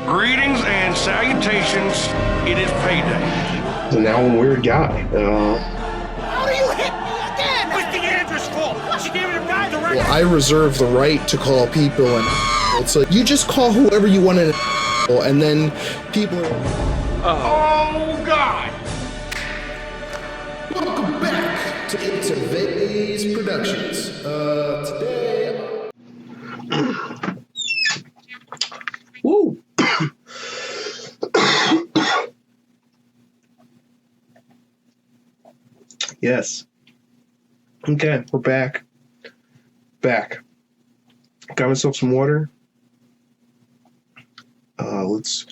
Greetings and salutations. It is payday. So now I'm a weird guy. How do you hit me again? It's the Andrew's fault. She gave me the guy the right. Well, I reserve the right to call people an it's like you just call whoever you want an and then people are Oh God! welcome back to Vase Productions. Today Woo! Yes. Okay, we're back. Got myself some water. Let's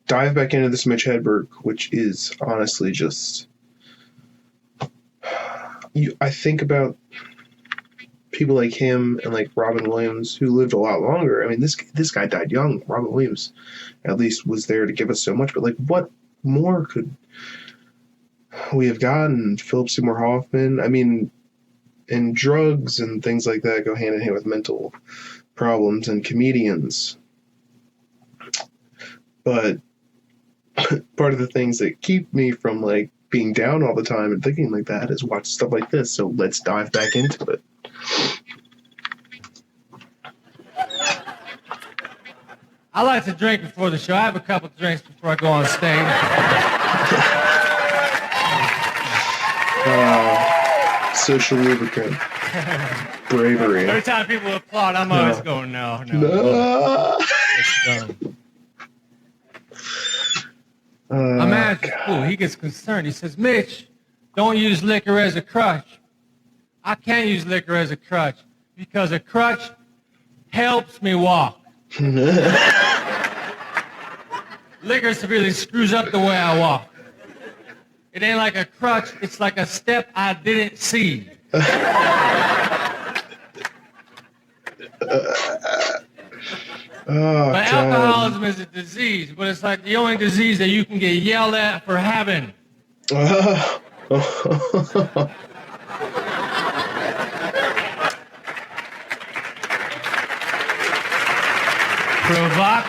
dive back into this Mitch Hedberg, which is honestly just... I think about people like him and like Robin Williams who lived a lot longer. I mean, this guy died young. Robin Williams at least was there to give us so much, but like what more could we have gotten? Philip Seymour Hoffman. I mean, and drugs and things like that go hand in hand with mental problems and comedians. But part of the things that keep me from like being down all the time and thinking like that is watch stuff like this. So let's dive back into it. I like to drink before the show. I have a couple of drinks before I go on stage. Social lubricant. Bravery. Every time people applaud, I'm always going, no. It's done. A man, cool, he gets concerned. He says, Mitch, don't use liquor as a crutch. I can't use liquor as a crutch because a crutch helps me walk. Liquor severely screws up the way I walk. It ain't like a crutch, it's like a step I didn't see. But alcoholism is a disease, but it's like the only disease that you can get yelled at for having.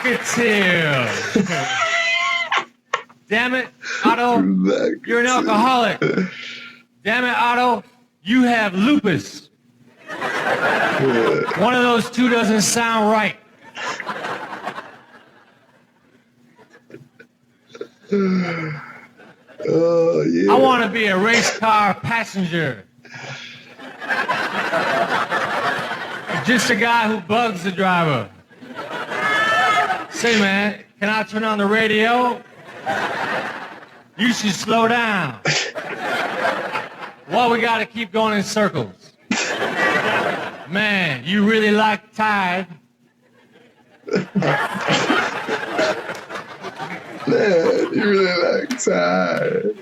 Provocative. Damn it, Otto, you're an alcoholic. Damn it, Otto, you have lupus. One of those two doesn't sound right. Oh, yeah. I want to be a race car passenger. Just a guy who bugs the driver. Say, man, can I turn on the radio? You should slow down. Well, we got to keep going in circles. Man, you really like Tide. Man, you really like Tide.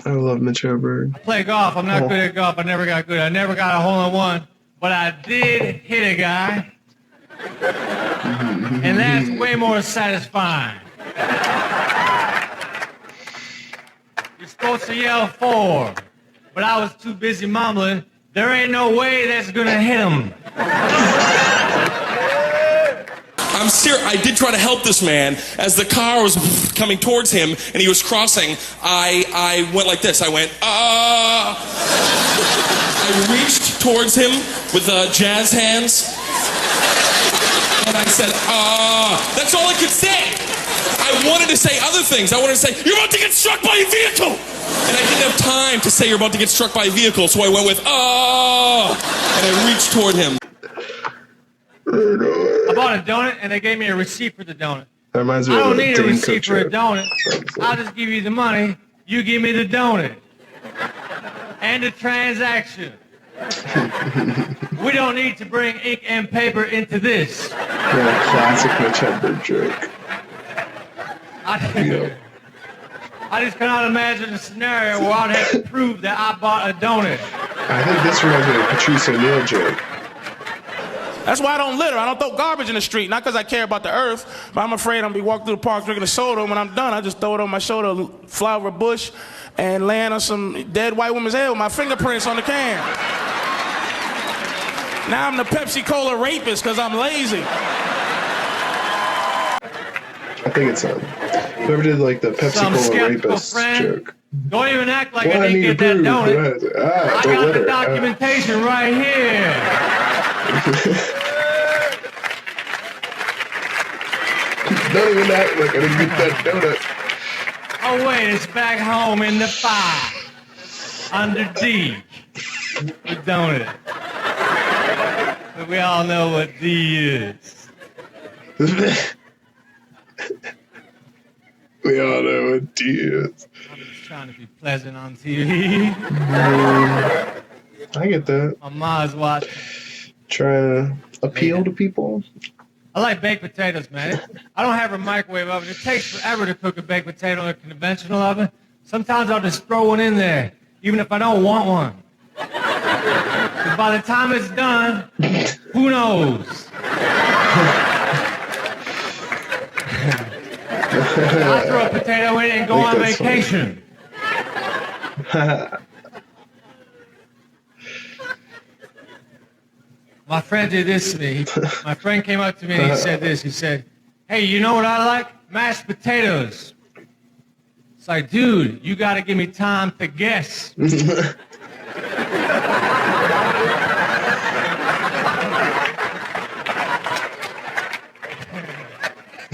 I love Mitch Hedberg. I play golf. I'm not good at golf. I never got good. I never got a hole-in-one. But I did hit a guy. And that's way more satisfying. You're supposed to yell 4. But I was too busy mumbling. There ain't no way that's going to hit him. I'm serious. I did try to help this man. As the car was coming towards him and he was crossing, I went like this. I went, ah. I reached towards him with jazz hands. And I said, ah. That's all I could say. I wanted to say other things. I wanted to say, you're about to get struck by a vehicle. And I didn't have time to say you're about to get struck by a vehicle. So I went with, ah. And I reached toward him. I bought a donut, and they gave me a receipt for the donut. That reminds me I of don't a need a Dane receipt Cook for a joke. donut. I'll just give you the money. You give me the donut. And the transaction. We don't need to bring ink and paper into this. Yeah, classic Mitch Hedberg joke. I just cannot imagine a scenario where I'd have to prove that I bought a donut. I think this reminds me of a Patrice O'Neal joke. That's why I don't litter. I don't throw garbage in the street. Not because I care about the earth, but I'm afraid I'm going to be walking through the park drinking a soda. When I'm done, I just throw it on my shoulder, fly over a bush, and land on some dead white woman's head with my fingerprints on the can. Now I'm the Pepsi Cola rapist because I'm lazy. I think it's whoever did like the Pepsi Some Cola skeptical rapist friend. joke. Don't even act like Well, I didn't get that donut. I don't got let the her. documentation right here. Don't even act like I didn't get that donut. Oh wait, it's back home in the fire. Under D. The donut. But we all know what D is. We all know what D is. I'm just trying to be pleasant on TV. I get that. My mom's watching. Trying to appeal to people. I like baked potatoes, man. I don't have a microwave oven. It takes forever to cook a baked potato in a conventional oven. Sometimes I'll just throw one in there, even if I don't want one. 'Cause by the time it's done, who knows? I'll throw a potato in and go on vacation. My friend did this to me. My friend came up to me and he said this. He said, hey, you know what I like? Mashed potatoes. It's like, dude, you got to give me time to guess.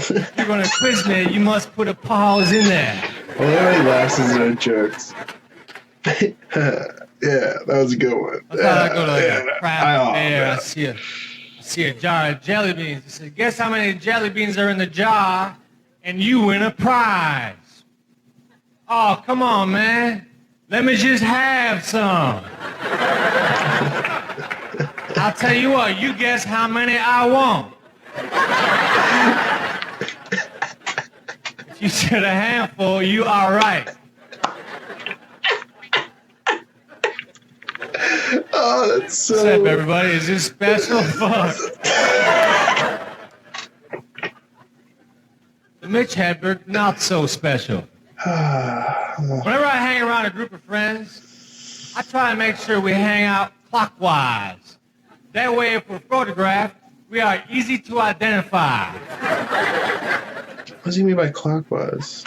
If you're going to quiz me, you must put a pause in there. Well, everybody laughs at his own jokes. Yeah, that was a good one. I thought I'd go to like a craft fair. I see a jar of jelly beans. He said, guess how many jelly beans are in the jar, and you win a prize. Oh, come on, man. Let me just have some. I'll tell you what, you guess how many I want. If you said a handful, you are right. Oh, that's so... What's up, everybody? Is this special? Fuck. The Mitch Hedberg, not so special. Whenever I hang around a group of friends, I try and make sure we hang out clockwise. That way, if we're photographed, we are easy to identify. What does he mean by clockwise?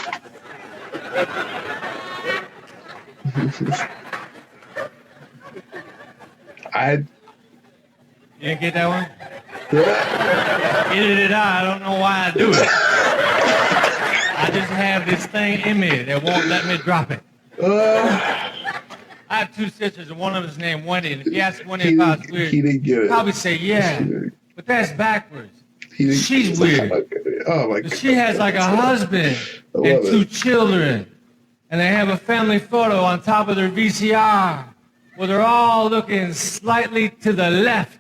You didn't get that one? Neither did I. I don't know why I do it. I just have this thing in me that won't let me drop it. I have two sisters, and one of them is named Wendy. And if you ask Wendy if I was weird, he didn't get it. she'd probably say, yeah. But that's backwards. She's weird. Oh, my God. She has like a husband and two children. And they have a family photo on top of their VCR where they're all looking slightly to the left.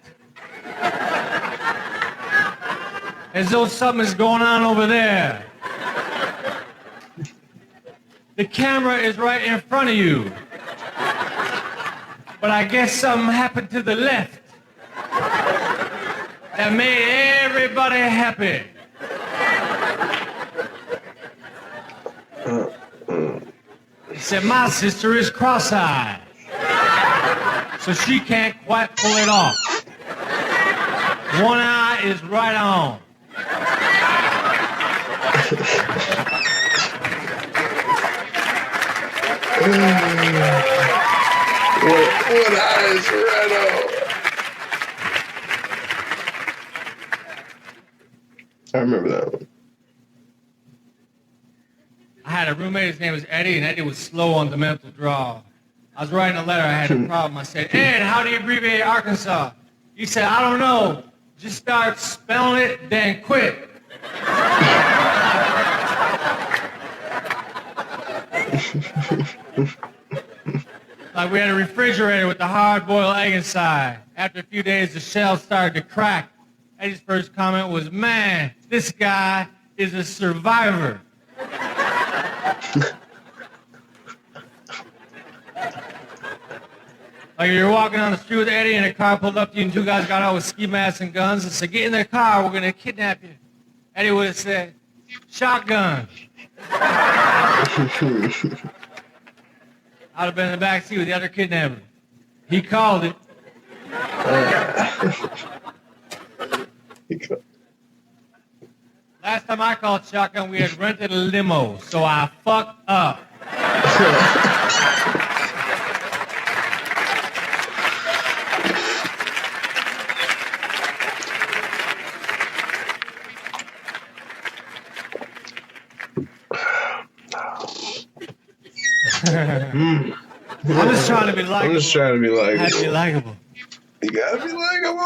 As though something's going on over there. The camera is right in front of you. But I guess something happened to the left that made everybody happy. He said, my sister is cross-eyed, so she can't quite pull it off. One eye is right on. One eye is right on. I remember that one. I had a roommate, his name was Eddie, and Eddie was slow on the mental draw. I was writing a letter, I had a problem. I said, Ed, how do you abbreviate Arkansas? He said, I don't know. Just start spelling it, then quit. Like we had a refrigerator with the hard-boiled egg inside. After a few days, the shell started to crack. Eddie's first comment was, man, this guy is a survivor. Like you're walking on the street with Eddie and a car pulled up to you and two guys got out with ski masks and guns and said, get in their car, we're going to kidnap you. Eddie would have said, shotgun. I'd have been in the back seat with the other kidnapper. He called it. Last time I called shotgun, we had rented a limo, so I fucked up. I'm just trying to be likable. I'm just trying to be likable. I have to be likable. You gotta be likable.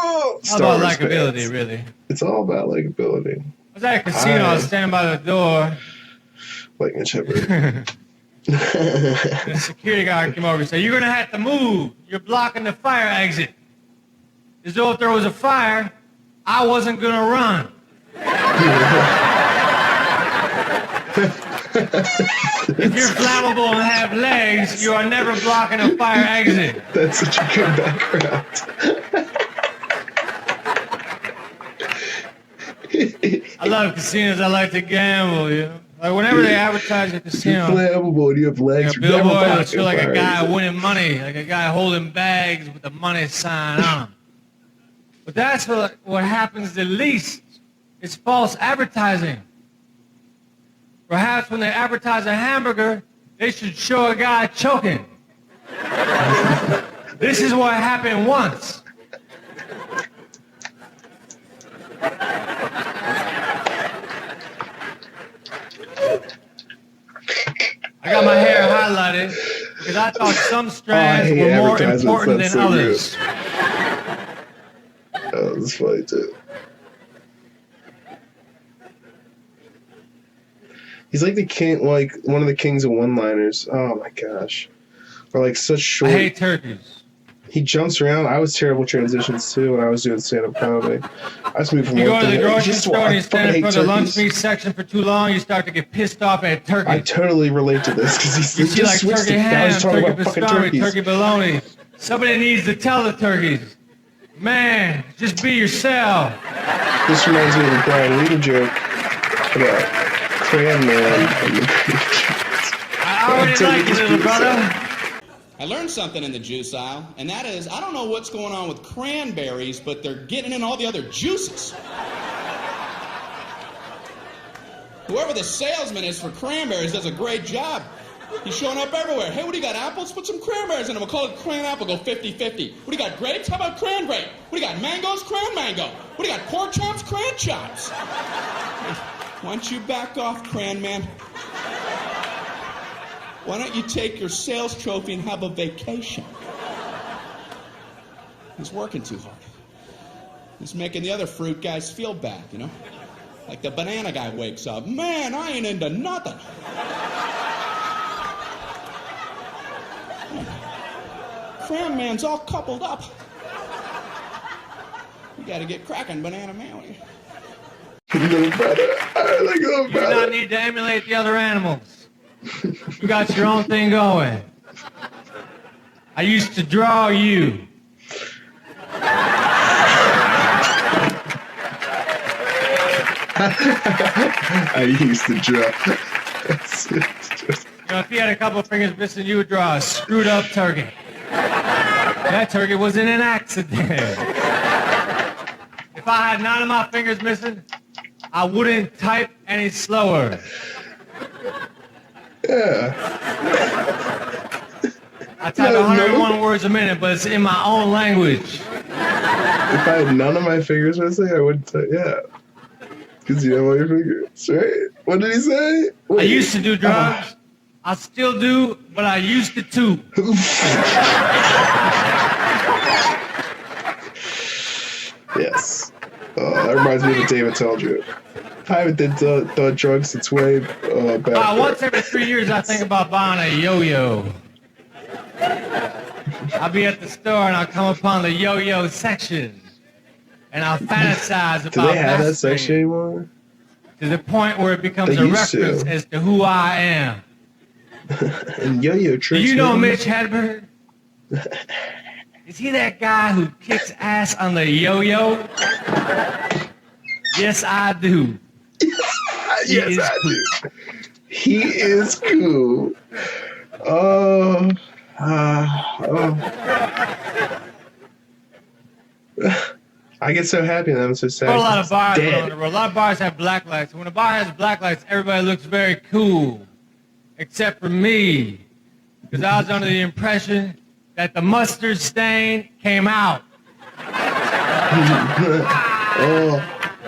How about likability, really? It's all about likability. I was at a casino, I was standing by the door. Like Mitch Hedberg. The security guard came over and said, "You're gonna have to move. You're blocking the fire exit." As though if there was a fire, I wasn't gonna run. If you're flammable and have legs, you are never blocking a fire exit. That's such a good background. I love casinos. I like to gamble, you know. Like whenever they advertise a casino, flammable and you have legs. a billboard, I feel like a guy winning money, like a guy holding bags with the money sign on them. But that's what happens the least. It's false advertising. Perhaps when they advertise a hamburger, they should show a guy choking. This is what happened once. I got my hair highlighted because I thought some strands were more important than others. Oh, that's funny too. He's like the king, like one of the kings of one-liners. Oh my gosh, or like such short. I hate turkeys. He jumps around. I was terrible transitions too when I was doing stand-up comedy. I just moved from You one go to thing the grocery just store and you I fucking stand in hate front of the lunch turkeys. meat section for too long, you start to get pissed off at turkey. I totally relate to this because he's You see just like switched turkey it. I was ham, talking turkey about fucking pastrami, turkeys. turkey bologna. Somebody needs to tell the turkeys, man, just be yourself. This reminds me of a Brian Lee joke about Cran Man. I already like you, little brother. I learned something in the juice aisle, and that is, I don't know what's going on with cranberries, but they're getting in all the other juices. Whoever the salesman is for cranberries does a great job. He's showing up everywhere. Hey, what do you got, apples? Put some cranberries in them. We'll call it cran apple. Go 50-50. What do you got, grapes? How about cran grape? What do you got, mangoes? Cran mango. What do you got, pork chops? Cran chops. Why don't you back off, cran man? Why don't you take your sales trophy and have a vacation? He's working too hard. He's making the other fruit guys feel bad, you know? Like the banana guy wakes up, man, I ain't into nothing. Cram man's all coupled up. You gotta get cracking, banana man. Little brother. I like little You do brother. not need to emulate the other animals. You got your own thing going. I used to draw you. I used to draw. You know, if you had a couple of fingers missing, you would draw a screwed up turkey. That turkey was in an accident. If I had none of my fingers missing, I wouldn't type any slower. Yeah. I type 101 words a minute, but it's in my own language. If I had none of my fingers missing, I would say, yeah. Because you have all your fingers, right? What did he say? Wait. I used to do drugs. I still do, but I used to too. Yes. That reminds me of the David Tell joke. I haven't done drugs since way back. Once every 3 years, I think about buying a yo-yo. I'll be at the store and I'll come upon the yo-yo section, and I'll fantasize about Do they have that Vase section anymore? to the point where it becomes They a used to. reference as to who I am. And yo-yo Do tricks. you know man. Mitch Hedberg? Is he that guy who kicks ass on the yo-yo? Yes, I do. Yes, I do. He is cool. Oh. I get so happy and I'm so sad. Put a lot of bars Dead. on the road. A lot of bars have black lights. When a bar has black lights, everybody looks very cool, except for me, because I was under the impression that the mustard stain came out.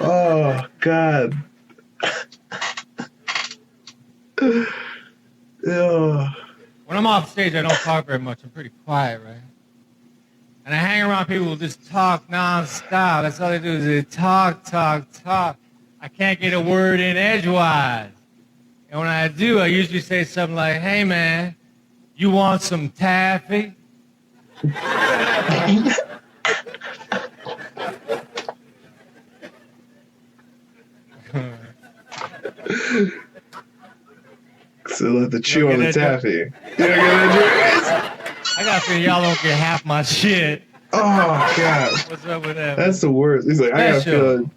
Oh, God. Oh. When I'm off stage, I don't talk very much. I'm pretty quiet, right? And I hang around people who just talk nonstop. That's all they do is they talk, talk, talk. I can't get a word in edgewise. And when I do, I usually say something like, hey, man, you want some taffy? So let the chew on the taffy. You don't get that joke? I got to feel y'all don't get half my shit. Oh, God. What's up with that? That's the worst. He's like, I got a Special. feeling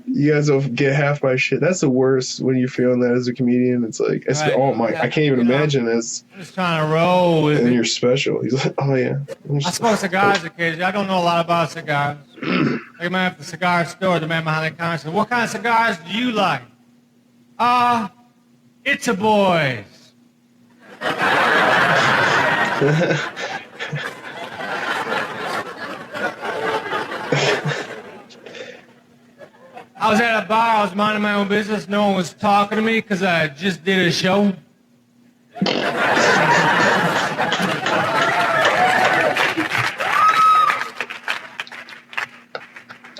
you guys don't get half my shit. That's the worst when you're feeling that as a comedian. It's like, it's, Right. oh my, I can't even imagine as, I'm just trying to roll with and it. you're special. He's like, oh yeah. I smoke cigars occasionally. I don't know a lot about cigars. Like, man at the cigar store, the man behind the counter said, what kind of cigars do you like? It's a boys. I was at a bar, I was minding my own business, no one was talking to me because I just did a show.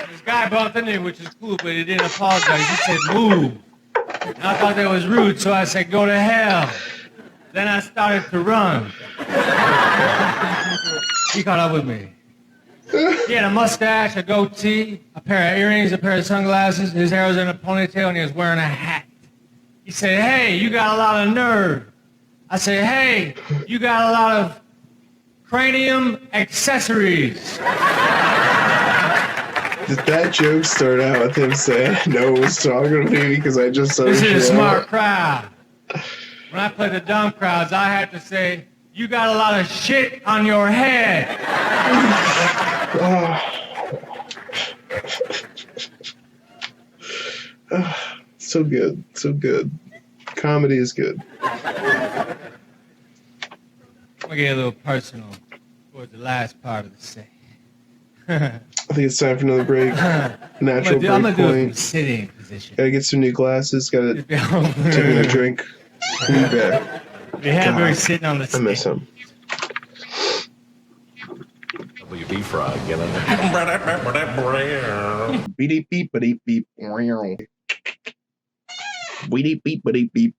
This guy bumped into me, which is cool, but he didn't apologize. He said, move. And I thought that was rude, so I said, go to hell. Then I started to run. He caught up with me. He had a mustache, a goatee, a pair of earrings, a pair of sunglasses. His hair was in a ponytail, and he was wearing a hat. He said, hey, you got a lot of nerve. I said, hey, you got a lot of cranium accessories. Did that joke start out with him saying, no one was talking to me because I just saw This the is a show? smart crowd. When I play the dumb crowds, I have to say, you got a lot of shit on your head. So good, so good. Comedy is good. I'm going to get a little personal towards the last part of the set. I think it's time for another break. Natural I'm break going to do it from point. sitting position. Gotta get some new glasses. Gotta take a drink. We'll be back. Mitch Hedberg sitting on the I stick. miss him. WB Frog, get on Beep beep beep beep. Beep beep beep beep.